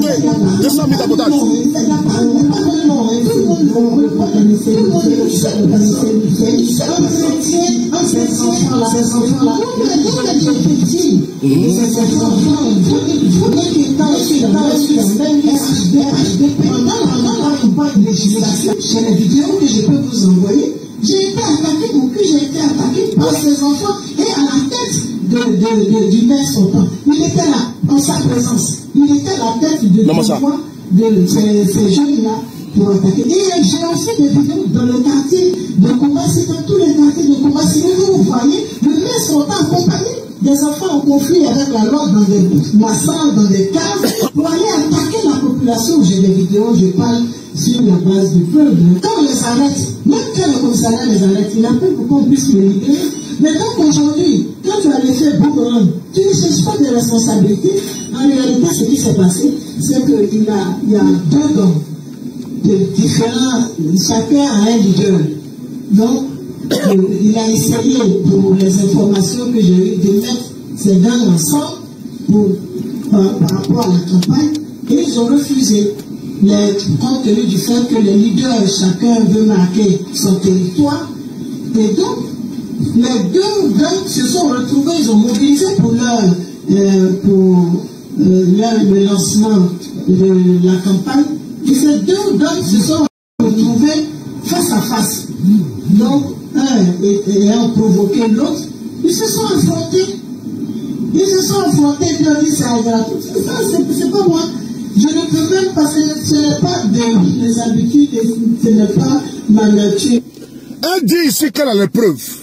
rajouter 200 000 d'abotage. Sur les vidéos que je peux vous envoyer, j'ai été attaqué, mon cul, j'ai été attaqué par ces enfants et à la tête du maire sortant. Il était là, en sa présence. Il était à la tête de ces jeunes-là pour attaquer. Et j'ai aussi des vidéos dans le quartier de Koumassi, dans tous les quartiers de Koumassi. Vous voyez, le maire sortant accompagné des enfants en conflit avec la loi dans des massacres, dans des caves, pour aller attaquer la population. J'ai des vidéos, je parle sur la base du peuple. Quand on les arrête, même quand le commissariat les arrête, il a peur pour qu'on puisse les libérer. Mais donc aujourd'hui, quand tu as l'effet boomerang, tu ne cherches pas de responsabilité. En réalité, ce qui s'est passé, c'est qu'il y a deux gangs de différents, chacun a un leader. Donc, il a essayé, pour les informations que j'ai eues, de mettre ces gangs ensemble par rapport à la campagne, et ils ont refusé. Compte tenu du fait que les leaders, chacun veut marquer son territoire, et donc les deux gangs se sont retrouvés, ils ont mobilisé pour le lancement de la campagne, et ces deux gangs se sont retrouvés face à face. Donc, un ayant provoqué l'autre, ils se sont affrontés. Ils se sont affrontés, et puis on dit ça, c'est pas moi. Je ne peux même pas, ce n'est pas des habitudes, ce n'est pas ma nature. Elle dit ici qu'elle a les preuves.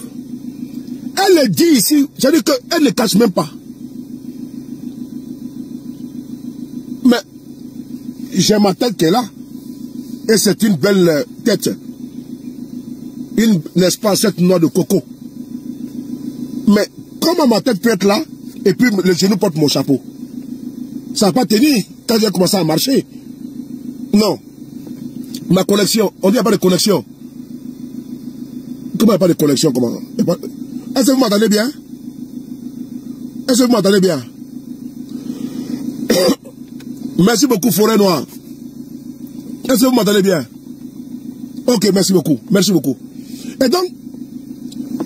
Elle le dit ici, c'est-à-dire qu'elle ne cache même pas. Mais j'ai ma tête qui est là. Et c'est une belle tête. N'est-ce pas, cette noix de coco. Mais comment ma tête peut être là, et puis le genou porte mon chapeau? Ça n'a pas tenu quand j'ai commencé à marcher. Non. Ma connexion, on dit qu'il n'y a pas de connexion. Comment il n'y a pas de connexion? Comment? Est-ce que vous m'entendez bien? Est-ce que vous m'entendez bien? Merci beaucoup, Forêt Noire. Est-ce que vous m'entendez bien? Ok, merci beaucoup. Merci beaucoup. Et donc,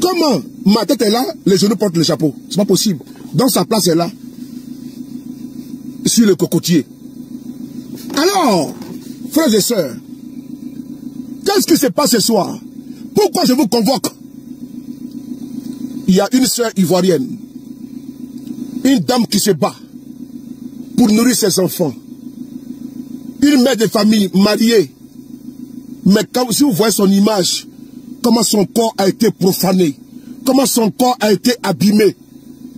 comment ma tête est là, les genoux portent le chapeau? C'est pas possible. Donc sa place est là, sur le cocotier. Alors, frères et sœurs, qu'est-ce qui se passe ce soir? Pourquoi je vous convoque? Il y a une sœur ivoirienne, une dame qui se bat pour nourrir ses enfants, une mère de famille mariée, mais quand, si vous voyez son image, comment son corps a été profané, comment son corps a été abîmé,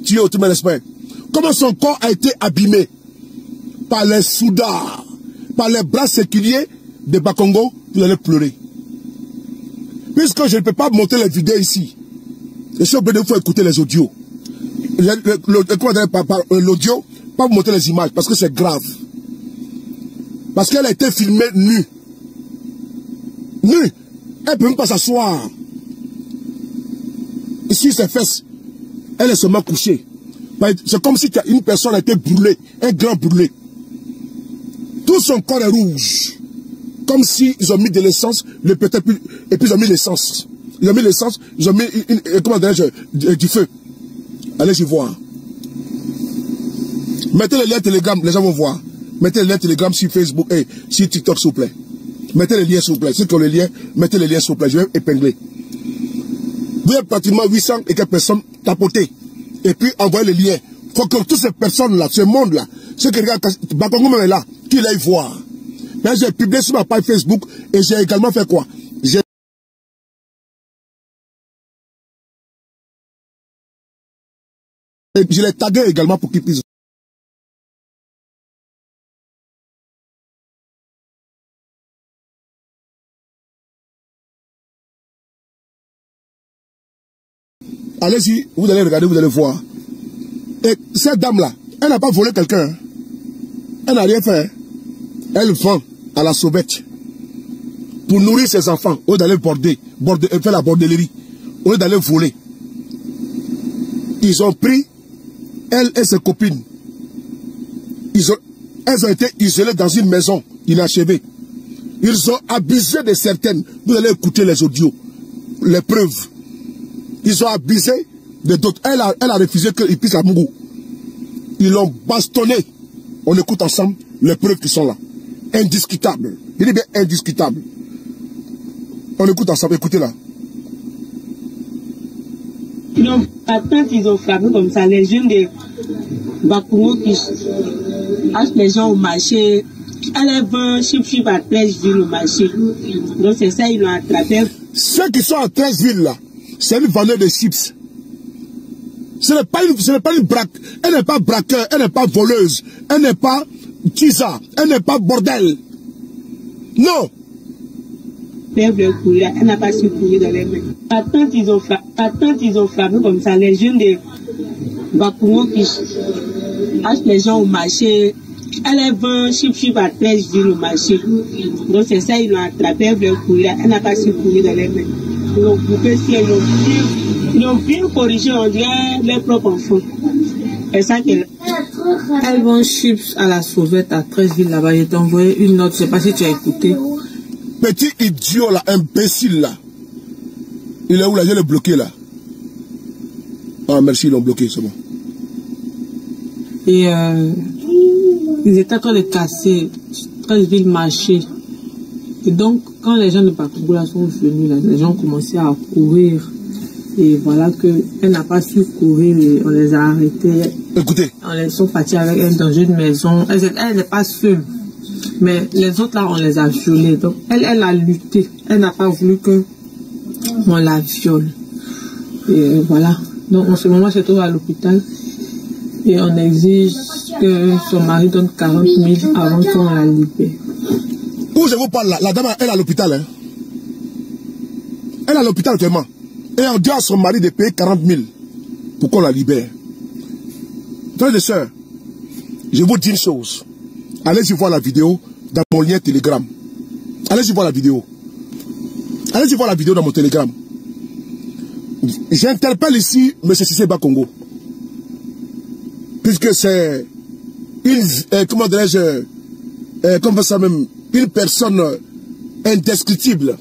tu es au tout respect, comment son corps a été abîmé par les soudards, par les bras séculiers de Bakongo, vous allez pleurer. Puisque je ne peux pas monter les vidéos ici, je suis obligé de vous écouter les audios. L'audio, pas vous montrer les images, parce que c'est grave. Parce qu'elle a été filmée nue. Nue. Elle ne peut même pas s'asseoir. Ici, ses fesses, elle est seulement couchée. C'est comme si une personne a été brûlée, un grand brûlé. Tout son corps est rouge. Comme si ils ont mis de l'essence, et puis ils ont mis l'essence. Ils ont mis l'essence, ils ont mis du feu. Allez-y voir. Mettez le lien Telegram, les gens vont voir. Mettez le lien Telegram sur Facebook et sur TikTok, s'il vous plaît. Mettez le lien, s'il vous plaît. Ceux qui ont le lien, mettez le lien, s'il vous plaît. Je vais épingler. Vous avez pratiquement 800 et quelques personnes tapotées. Et puis envoyez le lien. Il faut que toutes ces personnes-là, ce monde-là, ceux qui regardent, Bakongo même est là, qu'ils aillent voir. J'ai publié sur ma page Facebook et j'ai également fait quoi? Je l'ai tagué également pour qu'ils puissent. Allez-y, vous allez regarder, vous allez voir. Et cette dame-là, elle n'a pas volé quelqu'un. Hein. Elle n'a rien fait. Hein. Elle vend à la sauvette pour nourrir ses enfants, au lieu d'aller faire la bordellerie, au lieu d'aller voler. Ils ont pris elle et ses copines. elles ont été isolées dans une maison inachevée. Ils ont abusé de certaines. Vous allez écouter les audios, les preuves. Ils ont abusé de d'autres. Elle a refusé qu'ils puissent la Mougou. Ils l'ont bastonné. On écoute ensemble les preuves qui sont là. Indiscutables. Il est bien indiscutable. On écoute ensemble, écoutez là. Donc, quand ils ont frappé comme ça, les jeunes de Bakongo qui achètent les gens au marché, elles vendent chip à 13 villes au marché. Donc c'est ça, ils l'ont attrapé. Ceux qui sont à 13 villes là, c'est une vendeur de chips. Ce n'est pas une braque. Elle n'est pas braqueur, elle n'est pas voleuse, elle n'est pas tisa, elle n'est pas bordel. Non. Elle n'a pas su courir dans les mains. Quand ils ont frappé comme ça, les jeunes de Bakongo qui achètent les gens au marché, elles vendent chip à 13 villes au marché. Donc c'est ça, ils l'ont attrapé, elle n'a pas su courir dans les mains. Ils l'ont coupé, ils l'ont bien corrigé, on dirait leurs propres enfants. C'est ça qu'elle... Elles vendent chips à la sauvette à 13 villes là-bas. J'ai envoyé une note, je ne sais pas si tu as écouté. Petit idiot là, imbécile là. Il est où là? Je l'ai bloqué là. Ah merci, ils l'ont bloqué, c'est bon. Et ils étaient en train de casser 13 villes marché. Et donc, quand les gens de Bakongo sont venus, là, les gens ont commencé à courir. Et voilà qu'elle n'a pas su courir et on les a arrêtés. Écoutez. On les sont partis avec elle dans une maison. Elle n'est pas seule. Mais les autres là, on les a violés. Donc, elle a lutté. Elle n'a pas voulu qu'on la viole. Et voilà. Donc, en ce moment, elle se trouve à l'hôpital. Et on exige que son mari donne 40 000 avant qu'on la libère. Où je vous parle là, la dame, elle est à l'hôpital. Hein? Elle est à l'hôpital actuellement. Et on dit à son mari de payer 40 000 pour qu'on la libère. Frères et sœurs, je vous dis une chose. Allez-y voir la vidéo dans mon lien Telegram. Allez-y voir la vidéo. Allez-y voir la vidéo dans mon Telegram. J'interpelle ici M. Cissé Bakongo. Puisque c'est une, comment dirais-je, comment ça même, une personne indescriptible,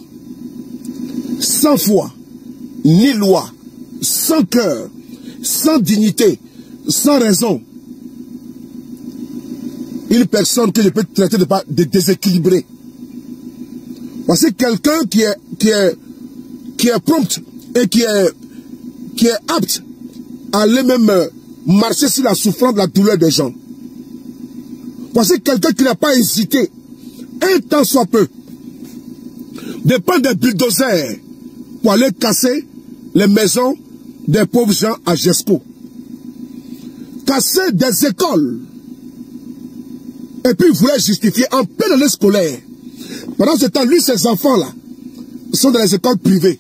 sans foi, ni loi, sans cœur, sans dignité, sans raison. Une personne que je peux traiter de déséquilibrée. Voici quelqu'un qui est prompt et qui est apte à aller même marcher sur la souffrance, la douleur des gens. Voici quelqu'un qui n'a pas hésité, un temps soit peu, de prendre des bulldozers pour aller casser les maisons des pauvres gens à Jesco. Casser des écoles. Et puis il voulait justifier en pleine année scolaire. Pendant ce temps, lui, ses enfants-là, sont dans les écoles privées.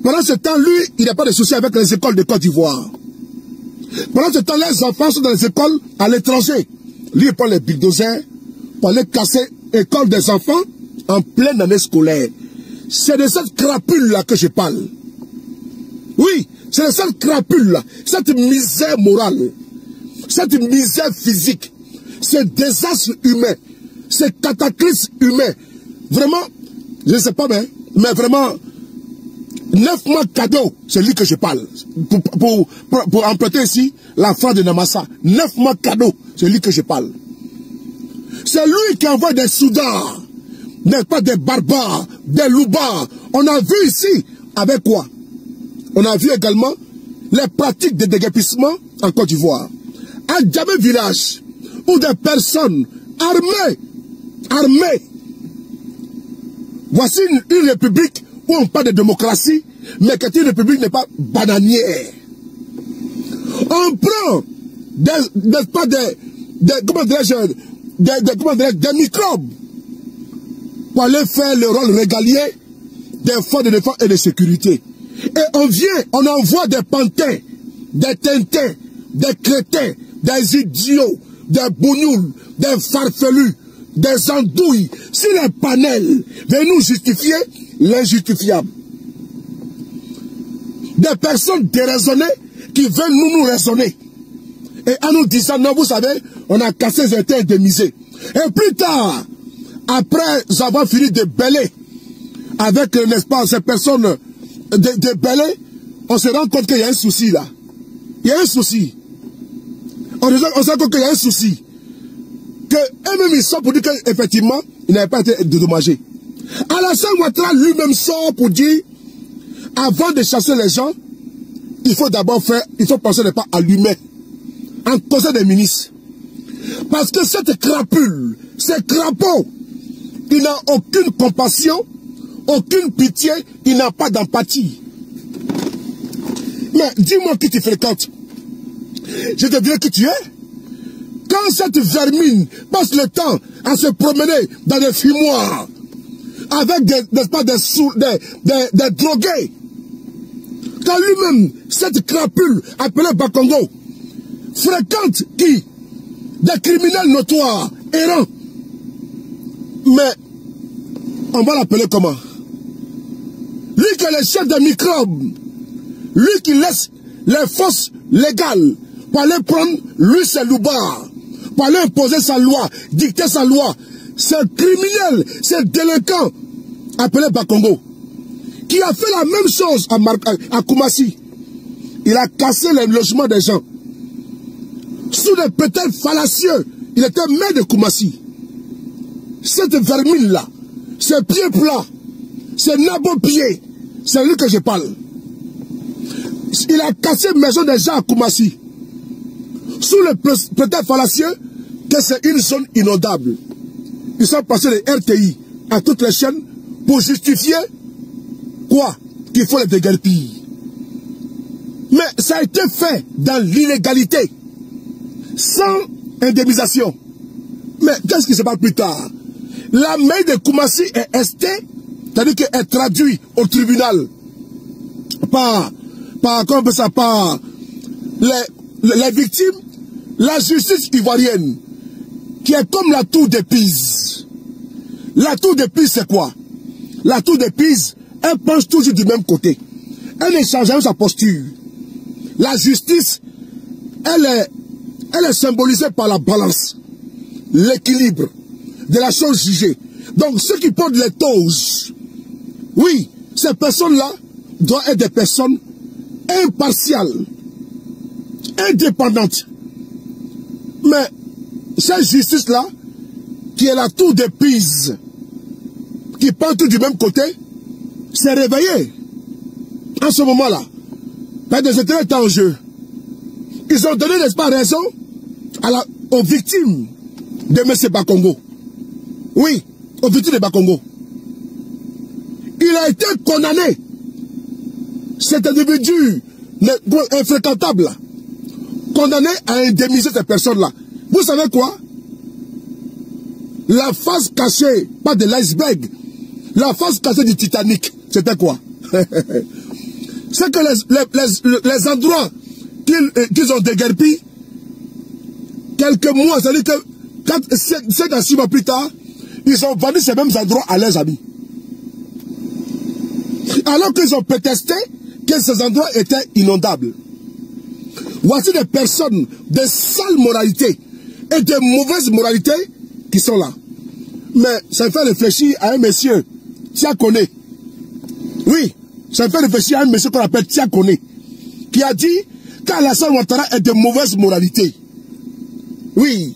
Pendant ce temps, lui, il n'a pas de souci avec les écoles de Côte d'Ivoire. Pendant ce temps, les enfants sont dans les écoles à l'étranger. Lui, il prend les bulldozers pour aller casser l'école des enfants en pleine année scolaire. C'est de cette crapule-là que je parle. Oui, c'est de cette crapule-là, cette misère morale, cette misère physique, ce désastre humain, ce cataclysme humain. Vraiment, je ne sais pas, mais vraiment, 9 mois cadeau, c'est lui que je parle. Pour emprunter ici la phrase de Namasa. 9 mois cadeau, c'est lui que je parle. C'est lui qui envoie des Soudans, n'est pas des barbares, des loubards. On a vu ici, avec quoi? On a vu également les pratiques de déguerpissement en Côte d'Ivoire. À Djamé village, où des personnes armées. Voici une république où on parle de démocratie, mais que une république n'est pas bananière. On prend des microbes pour aller faire le rôle régalier des forces de défense et de sécurité. Et on envoie des pantins, des tintins, des crétins, des idiots, des bougnoules, des farfelus, des andouilles, sur les panels, viennent nous justifier l'injustifiable. Des personnes déraisonnées qui veulent nous raisonner. Et en nous disant, non, vous savez, on a cassé les terres indemnisées. Et plus tard, après avoir fini de bêler avec, n'est-ce pas, ces personnes de bêler, on se rend compte qu'il y a un souci là. Il y a un souci. On se rend compte qu'il y a un souci. Que eux-mêmes ils sortent pour dire qu'effectivement, il n'avait pas été dédommagé. Alassane Ouattara lui-même sort pour dire, avant de chasser les gens, il faut d'abord faire, il faut penser pas à lui-même. En conseil des ministres. Parce que cette crapule, ce crapaud, il n'a aucune compassion, aucune pitié, il n'a pas d'empathie. Mais dis-moi qui tu fréquentes. Je te dirai qui tu es. Quand cette vermine passe le temps à se promener dans des fumoirs, avec des drogués, quand lui-même, cette crapule appelée Bakongo, fréquente qui? Des criminels notoires, errants. Mais, on va l'appeler comment? Lui qui est le chef des microbes, lui qui laisse les forces légales pour aller prendre, lui c'est Loubar, pour aller imposer sa loi, dicter sa loi. C'est criminel, c'est délinquant, appelé Bakongo, qui a fait la même chose à Koumassi. Il a cassé les logements des gens. Sous des prétextes fallacieux, il était maire de Koumassi. Cette vermine-là, ce pied plat, ce nabo pied, c'est lui que je parle. Il a cassé la maison des gens à Koumassi. Sous le prétexte fallacieux que c'est une zone inondable. Ils sont passés de RTI à toutes les chaînes pour justifier quoi? Qu'il faut les déguerpir. Mais ça a été fait dans l'illégalité, sans indemnisation. Mais qu'est-ce qui se passe plus tard? La mairie de Koumassi est restée, c'est-à-dire qu'elle est traduite au tribunal par les victimes, la justice ivoirienne, qui est comme la tour de Pise. La tour de Pise, c'est quoi? La tour de Pise, elle penche toujours du même côté. Elle ne change jamais sa posture. La justice, elle est symbolisée par la balance, l'équilibre de la chose jugée. Donc, ceux qui portent les toses, oui, ces personnes-là doivent être des personnes impartiales, indépendantes. Mais cette justice-là, qui est la tour de Pise, qui penche tout du même côté, s'est réveillée en ce moment-là. Pas des intérêts étaient en jeu. Ils ont donné, n'est-ce pas, raison aux victimes de M. Bakongo. Oui, aux victimes de Bakongo. Il a été condamné. Cet individu infréquentable, là, condamné à indemniser ces personnes-là. Vous savez quoi? La face cachée, pas de l'iceberg, la face cachée du Titanic, c'était quoi? C'est que les endroits qu'ils ont déguerpis, quelques mois, c'est-à-dire que 5 à 6 mois plus tard, ils ont vendu ces mêmes endroits à leurs amis. Alors qu'ils ont protesté que ces endroits étaient inondables. Voici des personnes de sale moralité et de mauvaise moralité qui sont là. Mais ça me fait réfléchir à un monsieur, Tiakone. Oui, ça me fait réfléchir à un monsieur qu'on appelle Tiakone, qui a dit qu'Alassane Ouattara est de mauvaise moralité. Oui,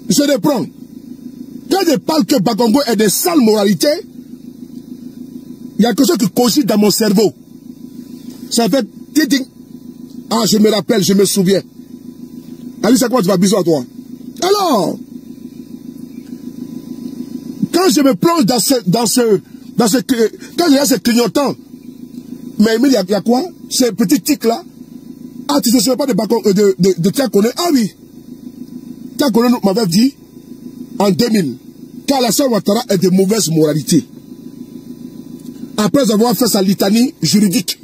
je reprends. Quand je parle que Bakongo est de sale moralité, il y a quelque chose qui cogite dans mon cerveau. Ça fait titing. Ah, je me rappelle, je me souviens. Allez, c'est quoi, tu vas bisous à toi. Alors, quand je me plonge dans quand il y a ce clignotant, mais il y a quoi? Ces petits tics-là. Ah, tu ne te souviens pas de Tiakone? Ah oui. Tiakone m'avait dit, en 2000, qu'Alassane Ouattara est de mauvaise moralité. Après avoir fait sa litanie juridique.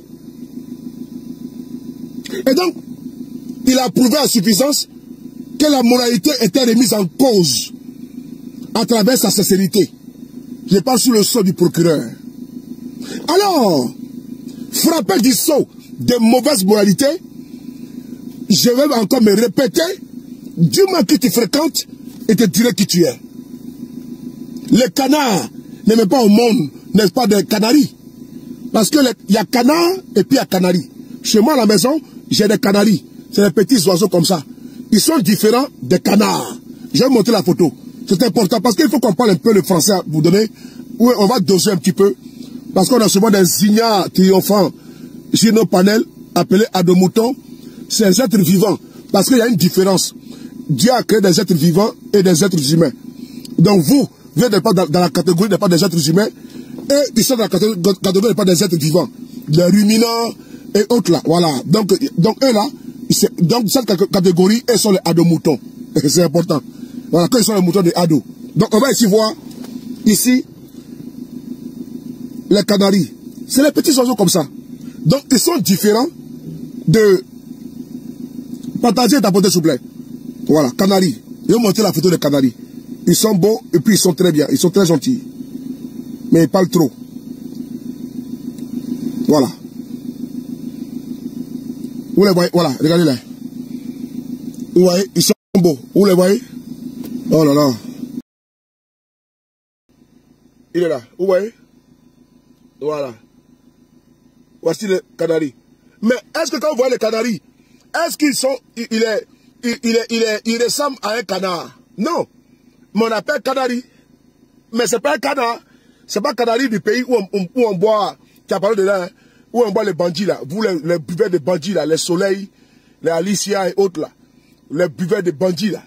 Et donc, il a prouvé à suffisance que la moralité était remise en cause à travers sa sincérité. Je parle sous le sceau du procureur. Alors, frappé du sceau de mauvaise moralité, je vais encore me répéter, dis-moi qui tu fréquentes et te dirai qui tu es. Les canards n'aiment pas au monde, n'est-ce pas, des canaris. Parce que il y a canard et puis il y a canari. Chez moi à la maison, j'ai des canaris. C'est des petits oiseaux comme ça. Ils sont différents des canards. Je vais montrer la photo. C'est important parce qu'il faut qu'on parle un peu le français à vous donner. Oui, on va doser un petit peu. Parce qu'on a souvent des ignares triomphants sur nos panels appelés adomoutons. C'est un être vivant. Parce qu'il y a une différence. Dieu a créé des êtres vivants et des êtres humains. Donc vous n'êtes pas dans la catégorie des pas des êtres humains et ils sont dans la catégorie des pas des êtres vivants. Les ruminants et autres là. Voilà. Donc eux là, donc cette catégorie, eux sont les adomoutons. C'est important. Voilà, quand ils sont les moutons des ados. Donc on va ici voir, ici, les canaris. C'est les petits oiseaux comme ça. Donc ils sont différents de... Partagez ta photo s'il vous plaît. Voilà, canaris. Je vais montrer la photo des canaris. Ils sont beaux et puis ils sont très bien. Ils sont très gentils. Mais ils parlent trop. Voilà. Vous les voyez? Voilà, regardez-les. Vous voyez? Ils sont beaux. Vous les voyez? Oh là là. Il est là. Vous voyez? Voilà. Voici les canaris. Mais est-ce que quand vous voyez les canaris, est-ce qu'ils sont... Il ressemble à un canard? Non. Mais on appelle canari. Mais c'est pas un canard. C'est pas un canari du pays où on boit... Tu as parlé de là, hein, où on boit les bandits là. Vous les buveurs de bandits là, les Soleil, les Alicia et autres là. Les buveurs de bandits là.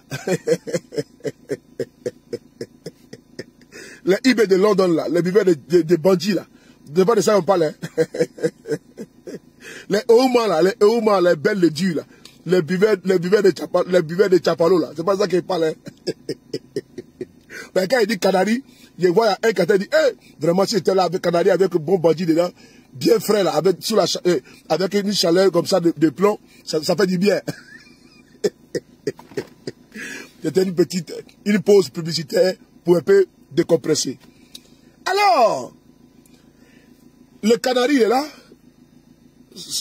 Les eBay de London là, les buveurs de bandits là. Devant de ça on parle. Hein. Les Ouma là, les belles de Dieu là. Les buveurs de Chapalo là. C'est pas ça qu'ils parlent. Hein. Mais quand il dit Canari, je vois un qui dit, vraiment si j'étais là avec Canari, avec un bon bandit dedans, bien frais là, avec, avec une chaleur comme ça de plomb, ça fait du bien. C'était une pause publicitaire pour un peu décompresser. Alors, le canari est là.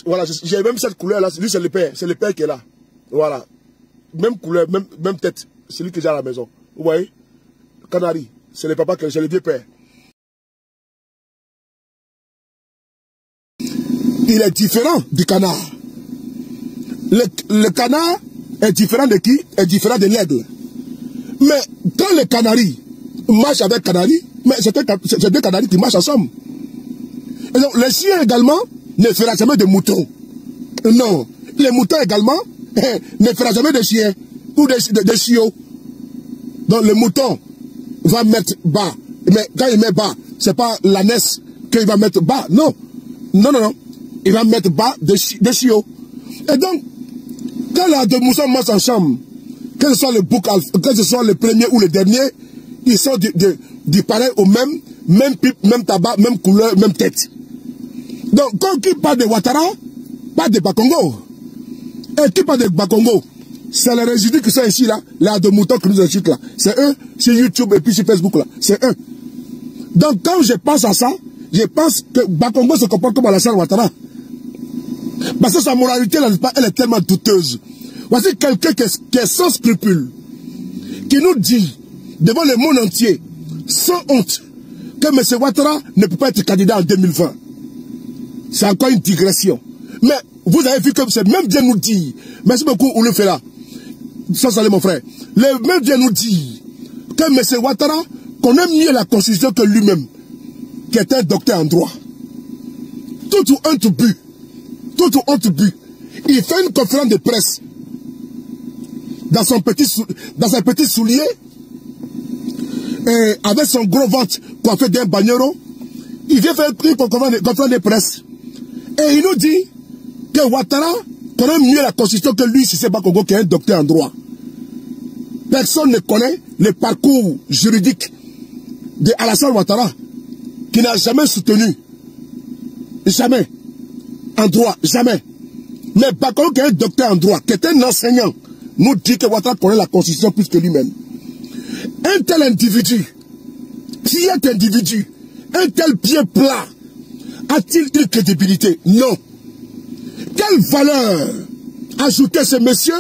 Voilà, j'ai même cette couleur là. Lui, c'est le père qui est là. Voilà. Même couleur, même tête. C'est lui que j'ai à la maison. Vous voyez? Le canari. C'est le papa, c'est le vieux père. Il est différent du canard. Le canard est différent de qui? Est différent de l'aigle. Mais quand le canari marche avec canari, mais c'est deux canaris qui marchent ensemble. Et donc, les chiens également ne feront jamais de moutons. Non. Les moutons également ne feront jamais de chiens ou de chiots. Donc, le mouton va mettre bas. Mais quand il met bas, c'est pas l'ânesse qu'il va mettre bas. Non. Non, non, non. Il va mettre bas de chiots. Et donc, quand les deux moutons marchent ensemble, que ce soit le bouc, que ce soit le premier ou le dernier, ils sont du pareil au même pipe, même tabac, même couleur, même tête. Donc, quand qui parle de Ouattara, pas de Bakongo. Et qui parle de Bakongo, c'est les résidus qui sont ici là, les deux moutons qui nous insultent là. C'est eux, sur YouTube et puis sur Facebook là. C'est eux. Donc, quand je pense à ça, je pense que Bakongo se comporte comme Alassane Ouattara. Parce que sa moralité, elle est tellement douteuse. Voici quelqu'un qui est sans scrupule, qui nous dit, devant le monde entier, sans honte, que M. Ouattara ne peut pas être candidat en 2020. C'est encore une digression. Mais vous avez vu que c'est même Dieu nous dit, merci beaucoup Oulou Fela, sans saluer mon frère, le même Dieu nous dit que M. Ouattara connaît mieux la Constitution que lui-même, qui est un docteur en droit. Tout ou un tout but. Tout ou un tout but. Il fait une conférence de presse dans son petit soulier et avec son gros ventre coiffé d'un bagnero. Il vient faire une conférence de presse. Et il nous dit que Ouattara connaît mieux la Constitution que lui, si c'est pas Congo, qui est un docteur en droit. Personne ne connaît le parcours juridique de Alassane Ouattara, qui n'a jamais soutenu, jamais, en droit, jamais. Mais Bakongo, qui est un docteur en droit, qui est un enseignant, nous dit que Ouattara connaît la Constitution plus que lui-même. Un tel individu, qui est individu, un tel pied plat, a-t-il une crédibilité? Non. Quelle valeur ajouter ce monsieur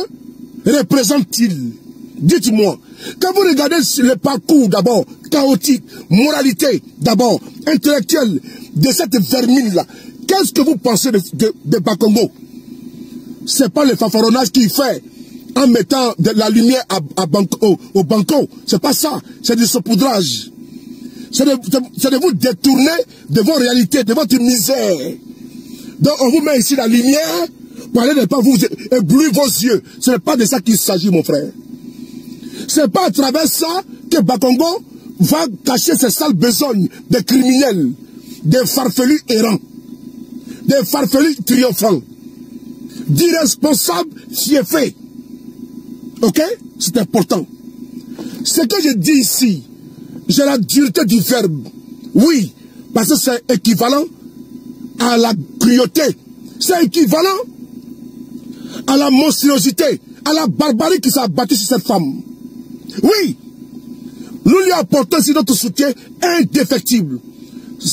représente-t-il? Dites-moi. Quand vous regardez le parcours d'abord, chaotique, moralité d'abord, intellectuelle de cette vermine-là, qu'est-ce que vous pensez de Bakongo? C'est pas le fanfaronnage qu'il fait en mettant de la lumière au banco. C'est pas ça. C'est du saupoudrage. C'est de vous détourner de vos réalités, de votre misère. Donc on vous met ici la lumière pour aller ne pas vous éblouir vos yeux. Ce n'est pas de ça qu'il s'agit, mon frère. Ce n'est pas à travers ça que Bakongo va cacher ses sales besognes de criminels, des farfelus errants, des farfelus triomphants, d'irresponsables fiefés. Ok? C'est important. Ce que je dis ici, j'ai la dureté du verbe. Oui, parce que c'est équivalent à la cruauté. C'est équivalent à la monstruosité, à la barbarie qui s'est abattue sur cette femme. Oui, nous lui apportons ici notre soutien indéfectible.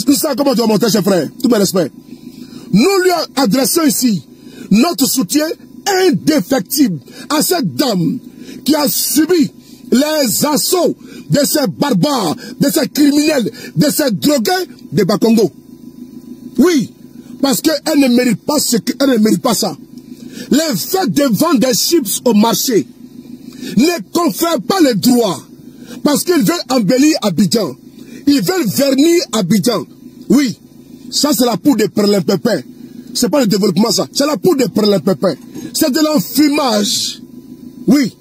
Nous savons comment tu vas monter, cher frère, tout mes respects. Nous lui adressons ici notre soutien indéfectible à cette dame qui a subi les assauts de ces barbares, de ces criminels, de ces drogués de Bakongo. Oui, parce qu'elle ne mérite pas elle ne mérite pas ça. Les faits de vendre des chips au marché ne confèrent pas le droit parce qu'ils veulent embellir Abidjan. Ils veulent vernir Abidjan. Oui, ça c'est la poudre de perlimpinpin. C'est pas le développement ça, c'est la poudre de perlimpinpin. C'est de l'enfumage. Oui,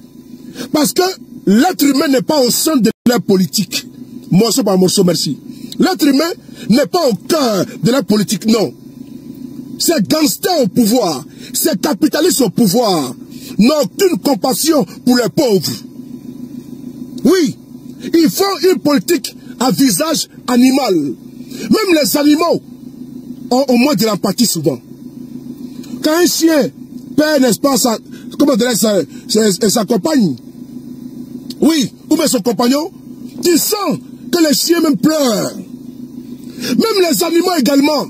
parce que l'être humain n'est pas au centre de la politique. Morceau par morceau, merci. L'être humain n'est pas au cœur de la politique, non. Ces gangsters au pouvoir, ces capitalistes au pouvoir n'ont aucune compassion pour les pauvres. Oui, ils font une politique à visage animal. Même les animaux ont au moins de l'empathie souvent. Quand un chien perd, n'est-ce pas, sa compagne, oui, ou bien son compagnon, tu sens que les chiens même pleurent. Même les animaux également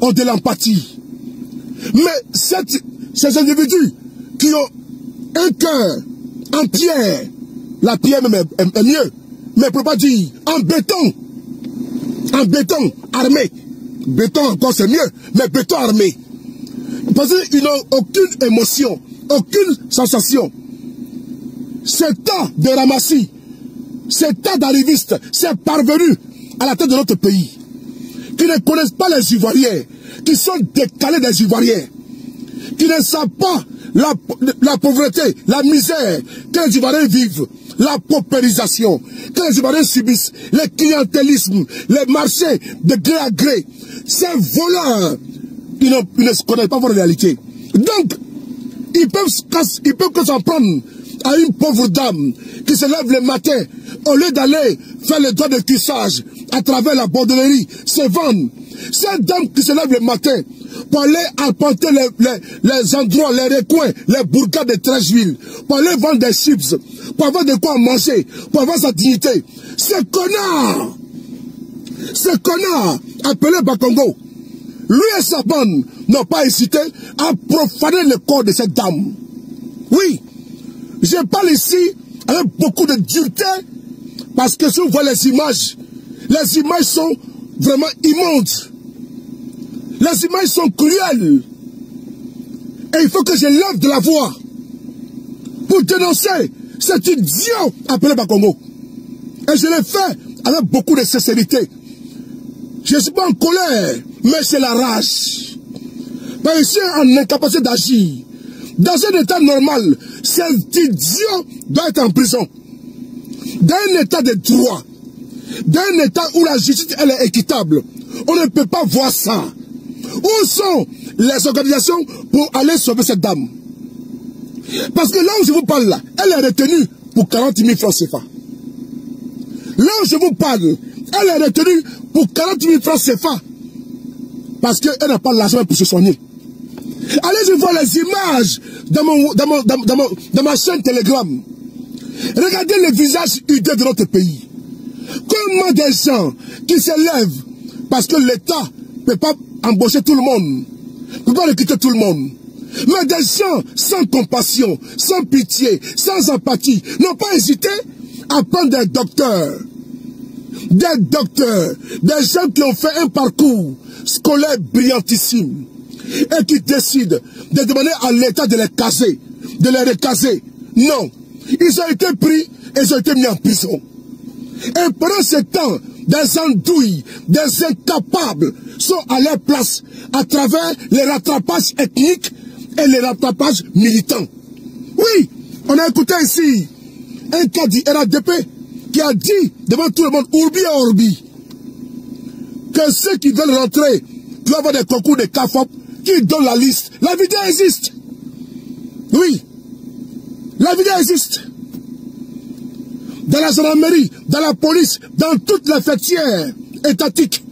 ont de l'empathie. Mais ces individus qui ont un cœur en pierre, la pierre même est mieux, mais pour pas dire en béton armé. Béton encore c'est mieux, mais béton armé. Parce qu'ils n'ont aucune émotion, aucune sensation. Ce tas de ramassis, ce tas d'arrivistes, ces parvenus à la tête de notre pays, qui ne connaissent pas les Ivoiriens, qui sont décalés des Ivoiriens, qui ne savent pas la pauvreté, la misère que les Ivoiriens vivent, la paupérisation que les Ivoiriens subissent, le clientélisme, les marchés de gré à gré. Ces voleurs, ils ne connaissent pas votre réalité. Donc, ils peuvent que s'en prendre à une pauvre dame qui se lève le matin, au lieu d'aller faire le droit de cuissage à travers la bordellerie, se vendre. Cette dame qui se lève le matin pour aller arpenter les endroits, les recoins, les bourgades de Trècheville, pour aller vendre des chips, pour avoir de quoi manger, pour avoir sa dignité. Ce connard appelé Bakongo, lui et sa bande n'ont pas hésité à profaner le corps de cette dame. Oui, je parle ici avec beaucoup de dureté, parce que si vous voyez les images sont vraiment immondes. Les images sont cruelles. Et il faut que je lève de la voix pour dénoncer cet idiot appelé Bakongo. Et je l'ai fait avec beaucoup de sincérité. Je ne suis pas en colère, mais c'est la rage. Parce que je suis en incapacité d'agir. Dans un état normal, cet idiot doit être en prison. Dans un état de droit, dans un état où la justice elle est équitable, on ne peut pas voir ça. Où sont les organisations pour aller sauver cette dame? Parce que là où je vous parle, là, elle est retenue pour 40 000 francs CFA. Là où je vous parle, elle est retenue pour 40 000 francs CFA. Parce qu'elle n'a pas l'argent pour se soigner. Allez-y voir les images dans ma chaîne Telegram. Regardez le visage hideux de notre pays. Comment des gens qui se lèvent parce que l'État ne peut pas embaucher tout le monde, ne peut pas recruter tout le monde. Mais des gens sans compassion, sans pitié, sans empathie, n'ont pas hésité à prendre des docteurs, des gens qui ont fait un parcours scolaire brillantissime et qui décident de demander à l'État de les caser, de les recaser. Non, ils ont été pris et ils ont été mis en prison. Et pendant ce temps, des andouilles, des incapables sont à leur place à travers les rattrapages ethniques et les rattrapages militants. Oui, on a écouté ici un cas du RADP qui a dit devant tout le monde, Urbi et Orbi, que ceux qui veulent rentrer doivent avoir des concours de CAFOP qui donnent la liste. La vidéo existe. Oui, la vidéo existe. Dans la gendarmerie, dans la police, dans toutes les fêtières étatiques.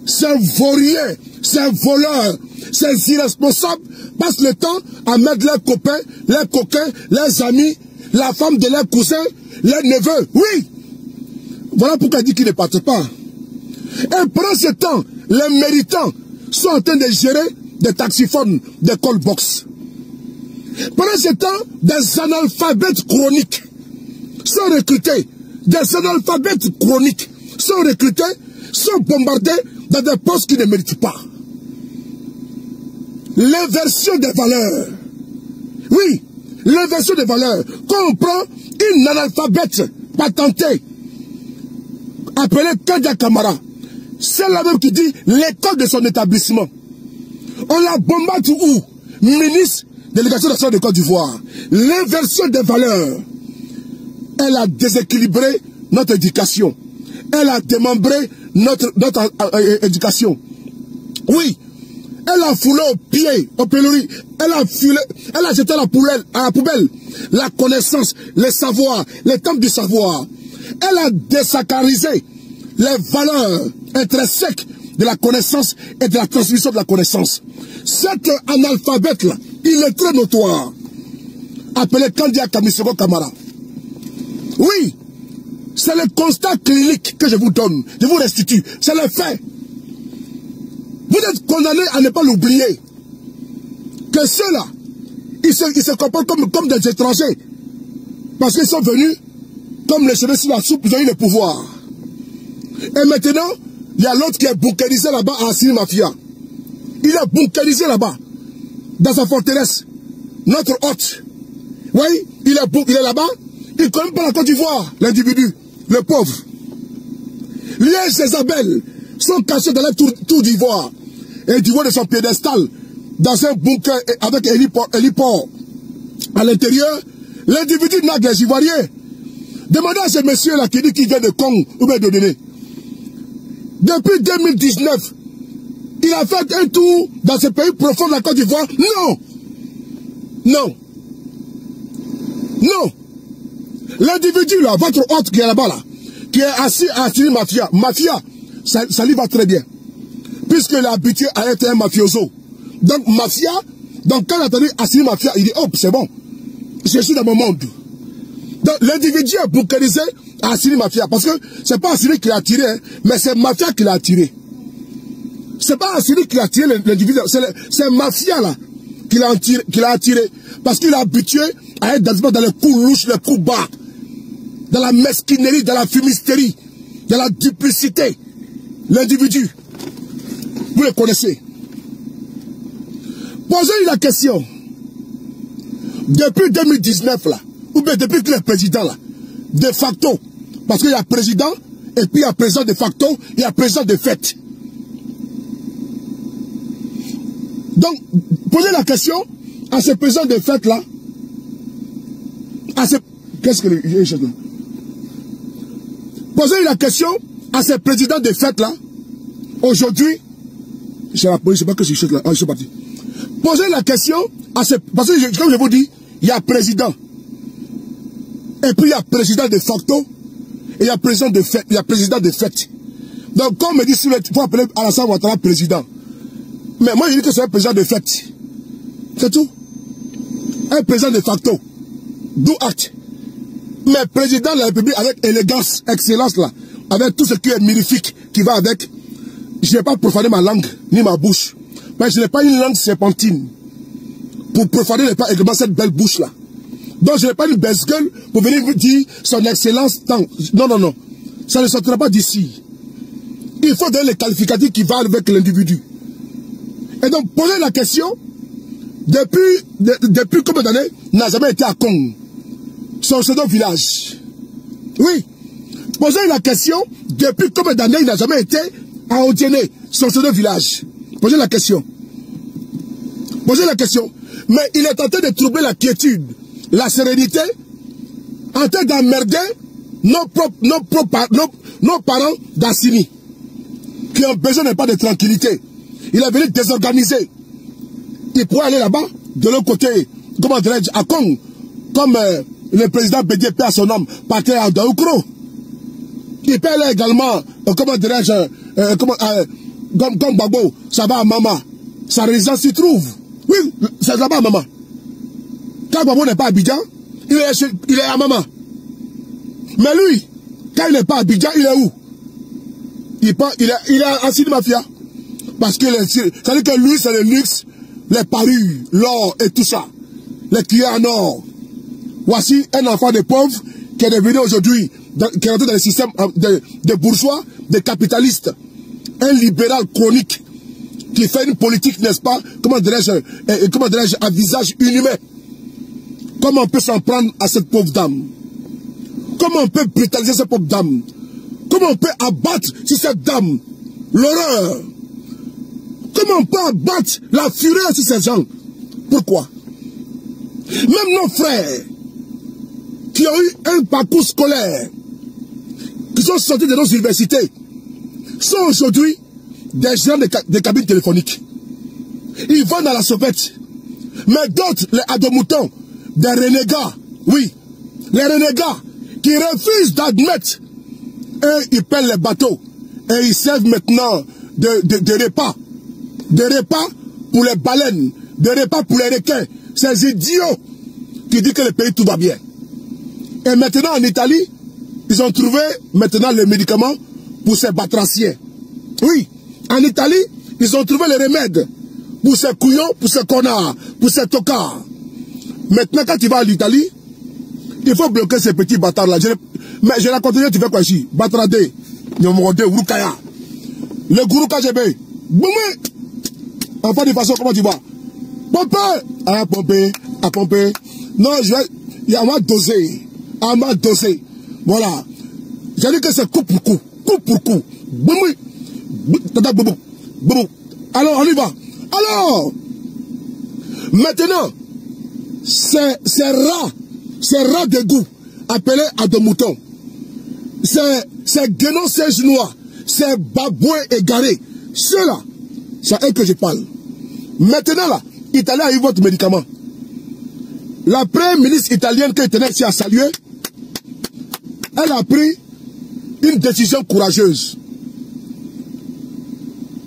Ces vauriens, ces voleurs, ces irresponsables passent le temps à mettre leurs copains, leurs coquins, leurs amis, la femme de leurs cousins, leurs neveux. Oui! Voilà pourquoi il dit qu'ils ne partent pas. Et pendant ce temps, les méritants sont en train de gérer des taxiphones, des call-box. Pendant ce temps, des analphabètes chroniques sont recrutés. Des analphabètes chroniques sont recrutés, sont bombardés dans des postes qui ne méritent pas. L'inversion des valeurs. Oui, l'inversion des valeurs. Quand on prend une analphabète patentée, appelée Kandia Kamara, c'est la même qui dit l'école de son établissement. On la bombarde où? Ministre de l'Éducation nationale de Côte d'Ivoire. L'inversion des valeurs. Elle a déséquilibré notre éducation. Elle a démembré notre éducation. Oui. Elle a foulé au pied, au pilori. Elle a jeté à la poubelle la connaissance, le savoir, les termes du savoir. Elle a désacralisé les valeurs intrinsèques de la connaissance et de la transmission de la connaissance. Cet analphabète-là, il est très notoire, appelé Kandia Kamisoko Kamara. Oui, c'est le constat clinique que je vous donne, je vous restitue, c'est le fait. Vous êtes condamnés à ne pas l'oublier, que ceux-là, ils se comportent comme des étrangers, parce qu'ils sont venus, comme les cheveux sur la soupe, ils ont eu le pouvoir. Et maintenant, il y a l'autre qui est bunkérisé là-bas à Assini Mafia. Il est bunkérisé là-bas, dans sa forteresse. Notre hôte. Oui, il est là-bas. Il ne connaît pas la Côte d'Ivoire, l'individu, le pauvre. Lui et Jézabel sont cachés dans la tour d'Ivoire. Et du haut de son piédestal, dans un bunker avec héliport. À l'intérieur, l'individu nague les Ivoiriens. Demandez à ce monsieur-là qui dit qu'il vient de Congo ou bien de Déné. Depuis 2019, il a fait un tour dans ce pays profond de la Côte d'Ivoire. Non! Non! Non! L'individu là, votre hôte qui est là-bas là, qui est assis à Assini Mafia. Mafia, ça lui va très bien. Puisqu'il est habitué à être un mafioso. Donc Mafia, donc quand il a entendu Assini Mafia, il dit hop, c'est bon. Je suis dans mon monde. Donc l'individu est bunkérisé à Assini Mafia. Parce que c'est pas Assini qui l'a attiré, hein, mais c'est Mafia qui l'a attiré. C'est pas Assini qui l'a attiré l'individu, c'est Mafia là qui l'a attiré. Parce qu'il est habitué à être dans les coups louches, les coups bas. Dans la mesquinerie, dans la fumisterie, dans la duplicité. L'individu, vous le connaissez. Posez-lui la question. Depuis 2019 là, ou bien depuis qu'il est président là, de facto, parce qu'il y a président, et puis il y a président de facto, il y a président de fait. Donc, posez la question à ce président de fait là, qu'est-ce que là? Posez la question à ce président de fête là. Aujourd'hui, c'est la police, je sais pas que c'est chose là. Ah, je suis parti. Posez la question à ce. Parce que, comme je vous dis, il y a président. Et puis il y a président de facto. Et il y a président de fête. Il y a président de fête. Donc, comme me dit, il faut appeler Alassane Ouattara président. Mais moi, je dis que c'est un président de fête. C'est tout. Un président de facto. D'où acte. Mais président de la République avec élégance, excellence là, avec tout ce qui est mirifique, qui va avec, je n'ai pas profané ma langue, ni ma bouche. Mais je n'ai pas une langue serpentine. pour profaner les pas également cette belle bouche-là. Donc je n'ai pas une baisse gueule pour venir vous dire son excellence. Non, non, non. Ça ne sortira pas d'ici. Il faut donner les qualificatifs qui vont avec l'individu. Et donc, posez la question, depuis combien d'années n'a jamais été à Kong, son second village? Oui. Posez la question, depuis combien d'années il n'a jamais été à Odiéné, son second village? Posez la question. Posez la question. Mais il est en train de troubler la quiétude, la sérénité, en train d'emmerder nos parents d'Assini, qui ont besoin de pas de tranquillité. Il est venu désorganiser. Il pourrait aller là-bas, de l'autre côté, comment dirais-je, à Kong, comme le président BDP à son âme, partait à Daoukro. Il peut aller également, comment dirais-je, comme Babo, ça va à Mama. Sa résidence s'y trouve. Oui, ça va à Mama. Quand Babo n'est pas à Abidjan, il est à Mama. Mais lui, quand il n'est pas à Abidjan, il est où? Il est à Sidi Mafia. Parce que ça veut dire que lui, c'est le luxe, les parures, l'or et tout ça. Les cuillères en or. Voici un enfant de pauvre qui est devenu aujourd'hui, qui est rentré dans le système de bourgeois, de capitalistes. Un libéral chronique qui fait une politique, n'est-ce pas, comment dirais-je, à visage inhumain. Comment on peut s'en prendre à cette pauvre dame? Comment on peut brutaliser cette pauvre dame? Comment on peut abattre sur cette dame l'horreur? Comment on peut abattre la fureur sur ces gens? Pourquoi? Même nos frères qui ont eu un parcours scolaire, qui sont sortis de nos universités, sont aujourd'hui des gens de cabines téléphoniques. Ils vont dans la sauvette. Mais d'autres, les adomoutons, des renégats, oui, les renégats qui refusent d'admettre, et ils payent les bateaux et ils servent maintenant de repas. Des repas pour les baleines, des repas pour les requins. Ces idiots qui disent que le pays tout va bien. Et maintenant en Italie, ils ont trouvé maintenant les médicaments pour ces batraciens. Oui, en Italie, ils ont trouvé les remèdes pour ces couillons, pour ces connards, pour ces tocards. Maintenant quand tu vas en Italie, il faut bloquer ces petits bâtards-là. Mais je la continue, tu fais quoi ici? Batradé, Nyomorode, Urukaya. Le gourou KGB. Boumé! Enfant de façon, comment tu vas? Pomper! Ah, pomper, à pomper. Non, il y a moi doser. À moi doser. Voilà. J'ai dit que c'est coup pour coup. Coup pour coup. Boumé! Tata boubou. Boubou. Alors, on y va. Alors! Maintenant, c'est rats de goût appelés à de moutons. C'est guénons singes noirs. C'est babouins égarés. Ceux-là, c'est à eux que je parle. Maintenant là, l'Italie a eu votre médicament. La première ministre italienne qui tenait ici à saluer, elle a pris une décision courageuse.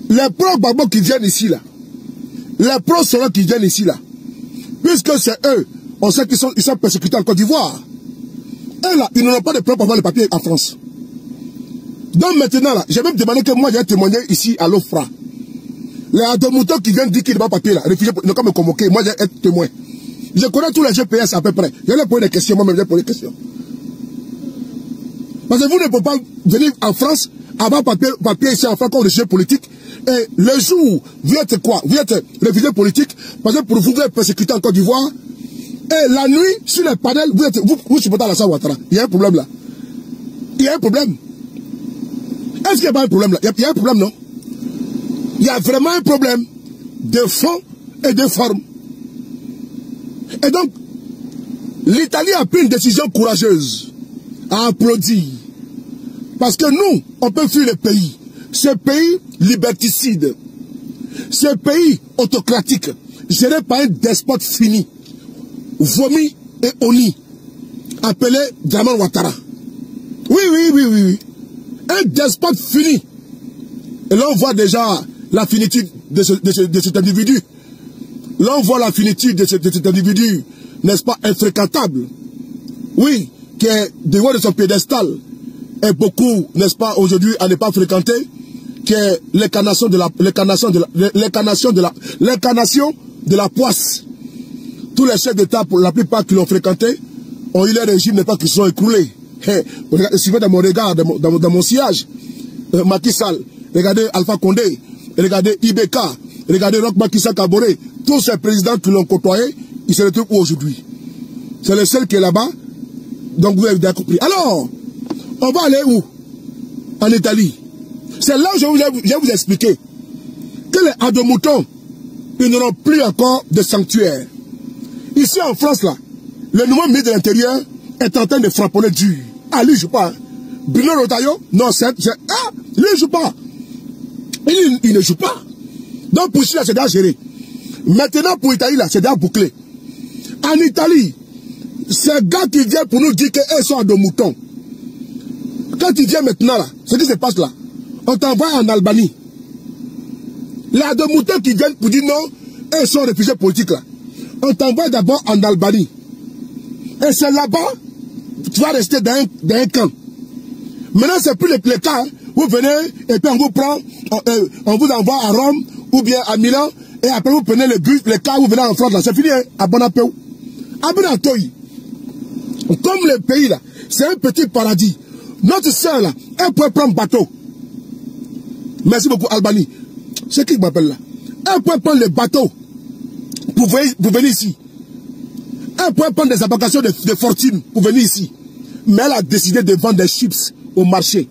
Les pro-babos qui viennent ici là, les pro-soros qui viennent ici là, puisque c'est eux, on sait qu'ils sont persécutés en Côte d'Ivoire. Et là, ils n'ont pas de problème pour avoir les papiers en France. Donc maintenant là, j'ai même demandé que moi j'ai témoigné ici à l'OFRA. Les adomoutons qui viennent dire qu'ils n'ont pas de papier là, réfugiés, ils n'ont qu'à me convoquer, moi j'ai été témoin. Je connais tous les GPS à peu près. Je vais poser des questions, moi-même je vais poser des questions. Parce que vous ne pouvez pas venir en France, avoir papier ici en France comme réfugié politique. Et le jour, vous êtes quoi? Vous êtes réfugié politique, parce que pour vous êtes persécuté en Côte d'Ivoire. Et la nuit, sur les panels, vous supportez Alassane Ouattara. Il y a un problème là. Il y a un problème. Est-ce qu'il n'y a pas un problème là? Il y a un problème, non? Il y a vraiment un problème de fond et de forme. Et donc, l'Italie a pris une décision courageuse à applaudir. Parce que nous, on peut fuir le pays. Ce pays liberticide. Ce pays autocratique, géré par un despote fini, vomi et honni, appelé Dramane Ouattara. Oui. Un despote fini. Et là, on voit déjà la finitude de cet individu. Là, on voit la finitude de cet individu, n'est-ce pas, infréquentable. Oui, qui est devant de son piédestal. Et beaucoup, n'est-ce pas, aujourd'hui, à ne pas fréquenter, qui est l'incarnation de la poisse. tous les chefs d'État, pour la plupart qui l'ont fréquenté, ont eu les régimes, n'est pas qu'ils sont écroulés. Suivez dans mon regard, dans mon sillage, Macky Sall, regardez Alpha Condé, regardez Ibeka, regardez Roch Makissa Kaboré, tous ces présidents qui l'ont côtoyé, ils se retrouvent aujourd'hui. C'est le seul qui est là-bas, donc vous avez bien compris. Alors, on va aller où? En Italie. C'est là où je vais vous expliquer que les Hadomoutons, ils n'auront plus encore de sanctuaire. Ici en France, là, le nouveau ministre de l'Intérieur est en train de frapponner dur. Ah, lui, il ne joue pas. Hein. Bruno Retailleau, non, lui, il ne joue pas. Il ne joue pas. Donc, pour celui-là, c'est déjà géré. Maintenant, pour l'Italie, là, c'est déjà bouclé. En Italie, ces gars qui viennent pour nous dire qu'ils sont Hadomoutons. Quand ils viennent maintenant, là, ce qui se passe là, on t'envoie en Albanie. Les Hadomoutons qui viennent pour dire non, ils sont réfugiés politiques là. On t'envoie d'abord en Albanie. Et c'est là-bas, tu vas rester dans un camp. Maintenant, c'est plus le cas. Hein. Vous venez et puis on vous prend, on vous envoie à Rome ou bien à Milan. Et après, vous prenez le bus, le cas, vous venez en France là. C'est fini, hein, à Bonapeu. À Bonatoy. Comme le pays là, c'est un petit paradis. Notre sœur là, elle peut prendre bateau. Merci beaucoup, Albanie. C'est qui m'appelle là? Elle peut prendre le bateau pour venir ici. Elle peut prendre des embarcations de fortune pour venir ici. Mais elle a décidé de vendre des chips au marché.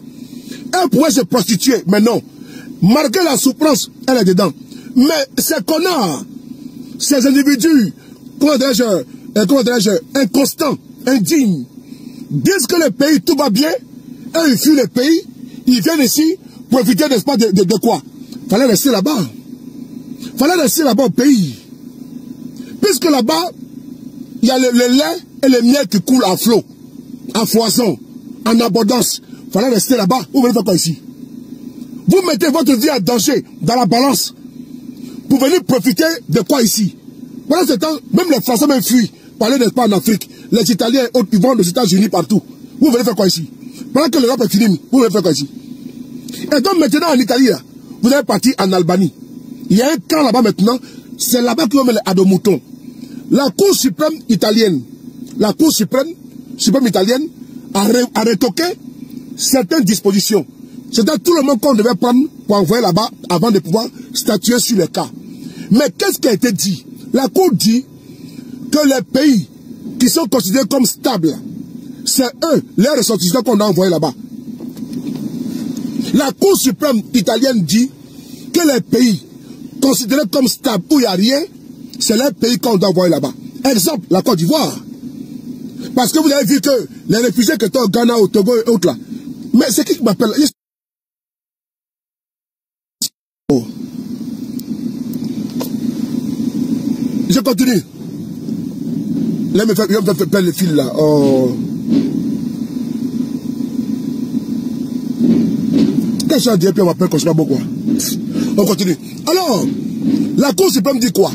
Elle pourrait se prostituer, mais non. Malgré la souffrance, elle est dedans. Mais ces connards, ces individus, comment dirais-je, inconstants, indignes, disent que le pays, tout va bien, et ils fuient le pays, ils viennent ici, profiter, n'est-ce pas, de quoi? Fallait rester là-bas. Fallait rester là-bas au pays. Puisque là-bas, il y a le lait et le miel qui coulent à flot, à foison, en abondance. Fallait rester là-bas. Vous venez faire quoi ici? Vous mettez votre vie en danger dans la balance pour venir profiter de quoi ici? Pendant ce temps, même les Français même fuient. Parlez, n'est-ce pas, en Afrique. Les Italiens et autres, ils vont aux États-Unis partout. Vous venez faire quoi ici? Pendant que l'Europe est finie, vous venez faire quoi ici? Et donc maintenant en Italie, là, vous allez partir en Albanie. Il y a un camp là-bas maintenant. C'est là-bas qu'ils vont mettre les Hadomoutons. La Cour suprême italienne, italienne a retoqué certaines dispositions. C'est-à-dire tout le monde qu'on devait prendre pour envoyer là-bas avant de pouvoir statuer sur les cas. Mais qu'est-ce qui a été dit? La Cour dit que les pays qui sont considérés comme stables, c'est eux, les ressortissants qu'on a envoyés là-bas. La Cour suprême italienne dit que les pays considérés comme stables où il n'y a rien, c'est les pays qu'on doit envoyer là-bas. Exemple, la Côte d'Ivoire. Parce que vous avez vu que les réfugiés qui étaient au Ghana, au Togo et autres là. Mais c'est qui m'appelle? Je continue. Là, je vais me faire perdre le fil là. Oh. Qu'est-ce que je dis? Puis on m'appelle comme ça, quoi. On continue. Alors, la Cour suprême dit quoi?